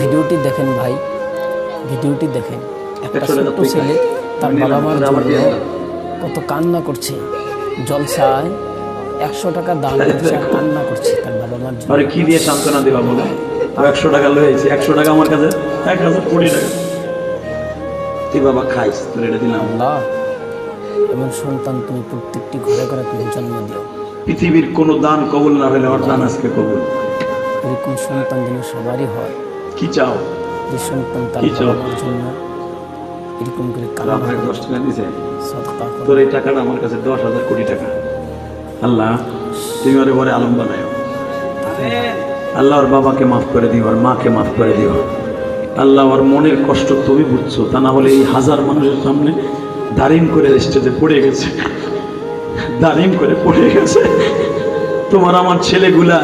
ভিডিওটি দেখেন ভাই, ভিডিওটি দেখেন। একটা ছোট্ট ছেলে তার বাবা মার জন্য কত কান্না করছে, জলসায় 100 টাকা দান করছে আর কান্না করছে তার বাবা মার জন্য। আরে কি দিয়ে সান্ত্বনা দিবা বলে? 100 টাকা লয়েছি, 100 টাকা আমার কাছে 1000 কোটি টাকা। তুই বাবা খাইস, তোর এটা দিলাম। আল্লাহ, এমন সন্তান তুমি প্রত্যেকটি ঘরে ঘরে তুমি জন্ম দিও। পৃথিবীর কোনো দান কবুল না হলে আমার দান আজকে কবুল। এরকম সন্তান যেন সবারই হয়। কি চাও? যে সন্তান তার কি চাও? বাবা মার জন্য এরকম করে কান্না আপনাকে করে, 10 টাকা দিছে, সাদকা করে। তোর এই টাকাটা আমার কাছে 10,000 কোটি টাকা। আল্লাহ তুমি ওরে বড় আলম বানাও। আল্লাহ ওর বাবাকে মাফ করে দিও, আর মাকে মাফ করে দিও। আল্লাহ ওর মনের কষ্ট তুমি বুঝছো, তা না হলে এই হাজার মানুষের সামনে দাঁড়িম করে স্টেজে পড়ে গেছে, দাঁড়িম করে পড়ে গেছে। তোমার আমার ছেলেগুলা